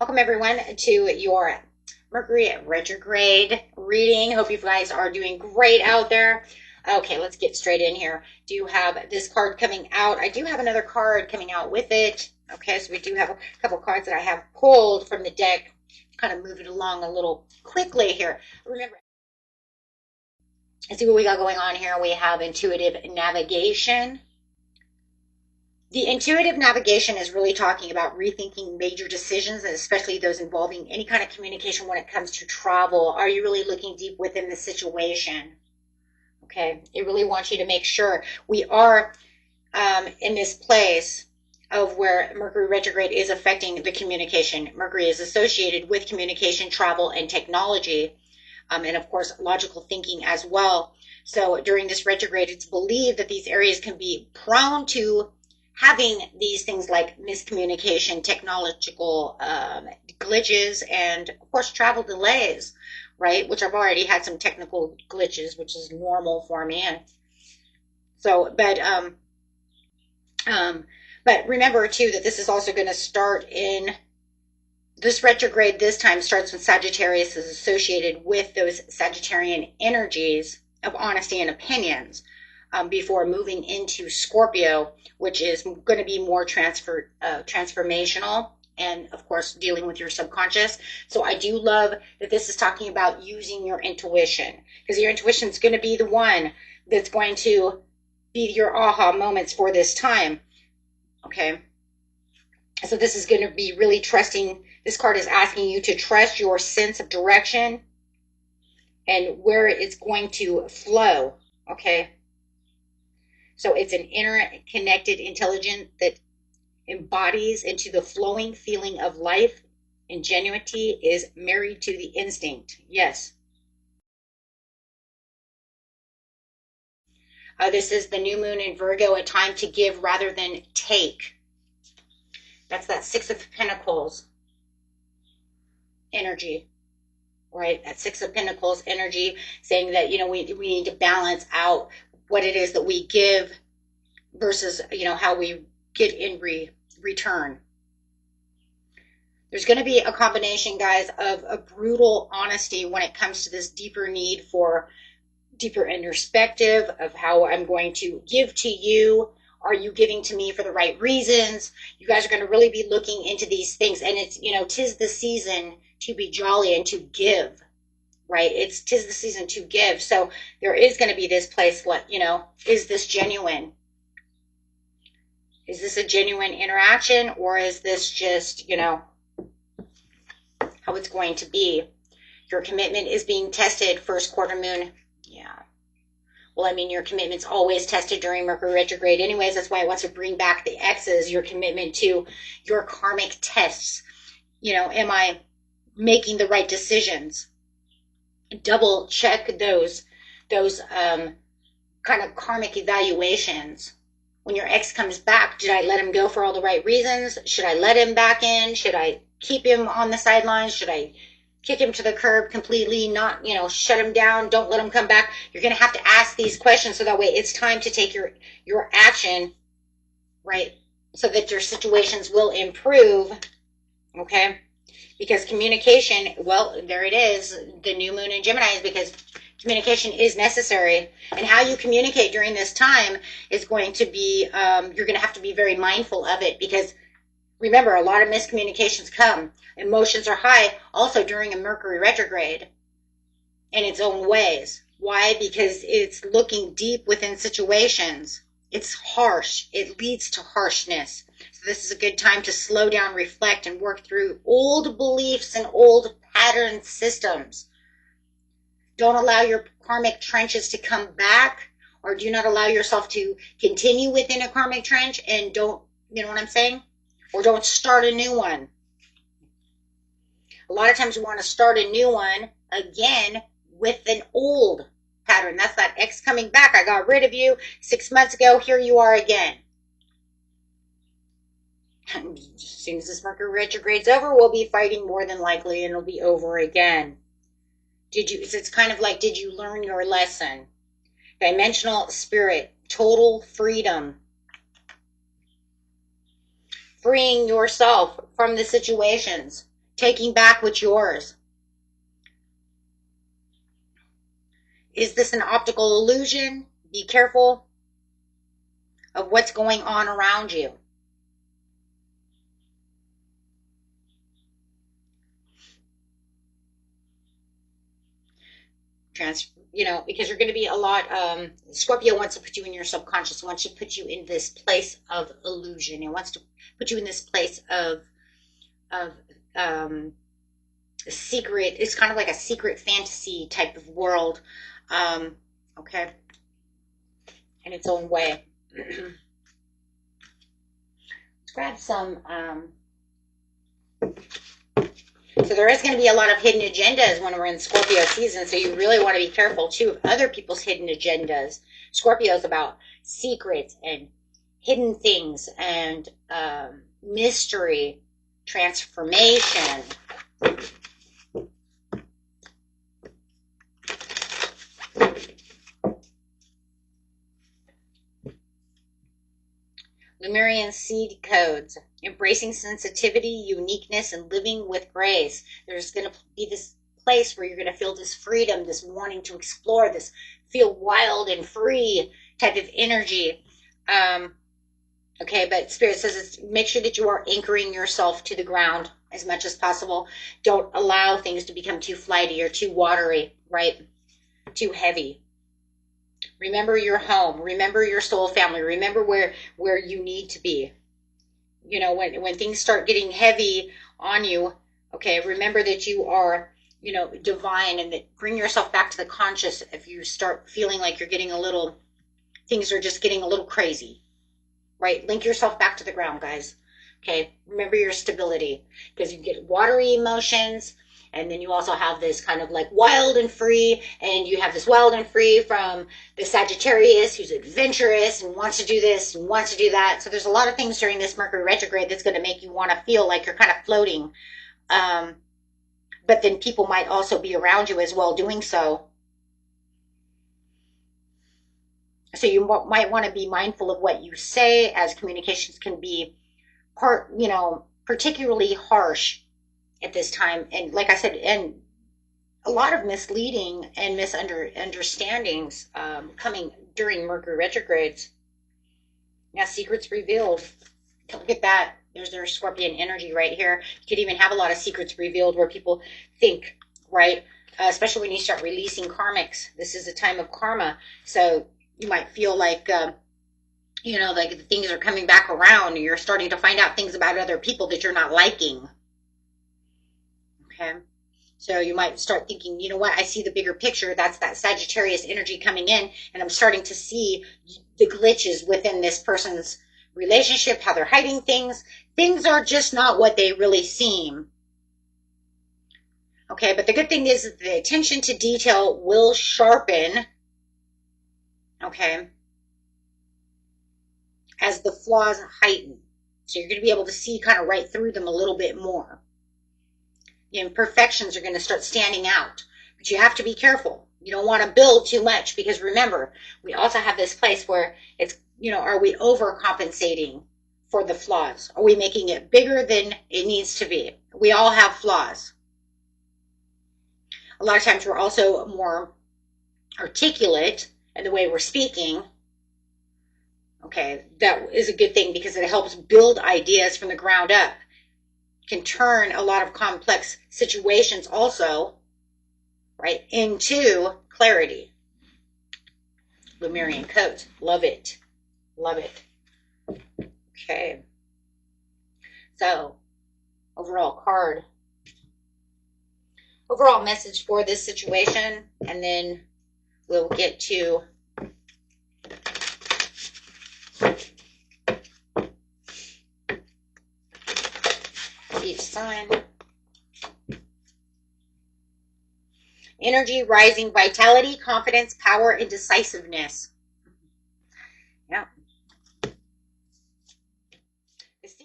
Welcome everyone to your Mercury retrograde reading. Hope you guys are doing great out there. Okay, let's get straight in here. Do you have this card coming out? I do have another card coming out with it. Okay, so we do have a couple cards that I have pulled from the deck. Kind of move it along a little quickly here. Remember, let's see what we got going on here. We have intuitive navigation. The intuitive navigation is really talking about rethinking major decisions, and especially those involving any kind of communication when it comes to travel. Are you really looking deep within the situation? Okay, it really wants you to make sure we are in this place of where Mercury retrograde is affecting the communication. Mercury is associated with communication, travel, and technology, and of course, logical thinking as well. So during this retrograde, it's believed that these areas can be prone to having these things like miscommunication, technological glitches, and of course travel delays, right? Which I've already had some technical glitches, which is normal for me. And so, but remember too that this is also going to start in this retrograde. This time starts when Sagittarius is associated with those Sagittarian energies of honesty and opinions. Before moving into Scorpio, which is going to be more transformational and, of course, dealing with your subconscious. So I do love that this is talking about using your intuition, because your intuition is going to be the one that's going to be your aha moments for this time. Okay. So this is going to be really trusting. This card is asking you to trust your sense of direction and where it's going to flow. Okay. So it's an interconnected intelligence that embodies into the flowing feeling of life. Ingenuity is married to the instinct. Yes. This is the new moon in Virgo, a time to give rather than take. That's that Six of Pentacles energy, right? That Six of Pentacles energy saying that, we need to balance out what it is that we give versus, how we get in return. There's going to be a combination, guys, of a brutal honesty when it comes to this deeper need for deeper introspective of how I'm going to give to you. Are you giving to me for the right reasons? You guys are going to really be looking into these things. And it's, 'tis the season to be jolly and to give. Right? Tis the season to give. So there is going to be this place, is this genuine? Is this a genuine interaction, or is this just, how it's going to be? Your commitment is being tested first quarter moon. Yeah. Well, your commitment's always tested during Mercury retrograde anyways. That's why it wants to bring back the X's, your commitment to your karmic tests. Am I making the right decisions? Double check those kind of karmic evaluations. When your ex comes back, did I let him go for all the right reasons? Should I let him back in? Should I keep him on the sidelines? Should I kick him to the curb completely? Not, shut him down. Don't let him come back. You're going to have to ask these questions so that way it's time to take your action, right? So that your situations will improve. Okay. Because communication, well, there it is, the new moon in Gemini, is because communication is necessary. And how you communicate during this time is going to be, you're going to have to be very mindful of it, because remember, a lot of miscommunications come. Emotions are high also during a Mercury retrograde in its own ways. Why? Because it's looking deep within situations. It's harsh. It leads to harshness. So this is a good time to slow down, reflect, and work through old beliefs and old pattern systems. Don't allow your karmic trenches to come back, or do not allow yourself to continue within a karmic trench and don't, you know what I'm saying? Or don't start a new one. A lot of times you want to start a new one again with an old pattern. That's that ex coming back. I got rid of you 6 months ago. Here you are again. As soon as this Mercury retrograde's over, we'll be fighting more than likely, and it'll be over again. It's kind of like, did you learn your lesson? Dimensional spirit, total freedom. Freeing yourself from the situations. taking back what's yours. Is this an optical illusion? Be careful of what's going on around you. Because you're going to be a lot, Scorpio wants to put you in your subconscious, wants to put you in this place of illusion. It wants to put you in this place of a secret. It's kind of like a secret fantasy type of world. Okay. In its own way. Let's grab some, so there is going to be a lot of hidden agendas when we're in Scorpio season, so you really want to be careful, too, of other people's hidden agendas. Scorpio is about secrets and hidden things and mystery, transformation. Lemurian seed codes, embracing sensitivity, uniqueness, and living with grace. There's going to be this place where you're going to feel this freedom, this wanting to explore, this feel wild and free type of energy. Okay, but Spirit says make sure that you are anchoring yourself to the ground as much as possible. Don't allow things to become too flighty or too watery, right? Too heavy. Remember your home. Remember your soul family. Remember where you need to be. When things start getting heavy on you, okay, remember that you are, divine, and that bring yourself back to the conscious if you start feeling like you're getting things are just getting a little crazy, right? Link yourself back to the ground, guys. Okay, remember your stability, because you get watery emotions. And then you also have this kind of like wild and free, and you have this wild and free from the Sagittarius who's adventurous and wants to do this and wants to do that. So there's a lot of things during this Mercury retrograde that's going to make you want to feel like you're kind of floating. But then people might also be around you as well doing so. So you might want to be mindful of what you say, as communications can be particularly harsh at this time. And like I said, and a lot of misleading and misunderstandings coming during Mercury retrogrades. Now, secrets revealed. Look at that. There's their Scorpion energy right here. You could even have a lot of secrets revealed where people think, right? Especially when you start releasing karmics. This is a time of karma. So you might feel like, like the things are coming back around. You're starting to find out things about other people that you're not liking. Okay. So you might start thinking, you know what, I see the bigger picture. That's that Sagittarius energy coming in, and I'm starting to see the glitches within this person's relationship, how they're hiding things. Things are just not what they really seem. Okay, but the good thing is that the attention to detail will sharpen, okay, as the flaws heighten. So you're going to be able to see kind of right through them a little bit more. The imperfections are going to start standing out, but you have to be careful. You don't want to build too much, because remember, we also have this place where it's, are we overcompensating for the flaws? Are we making it bigger than it needs to be? We all have flaws. A lot of times we're also more articulate in the way we're speaking. Okay, that is a good thing, because it helps build ideas from the ground up. Can turn a lot of complex situations also, right, into clarity. Lemurian codes. Love it. Love it. Okay. So, overall message for this situation, and then we'll get to each sign. Energy, rising, vitality, confidence, power, and decisiveness.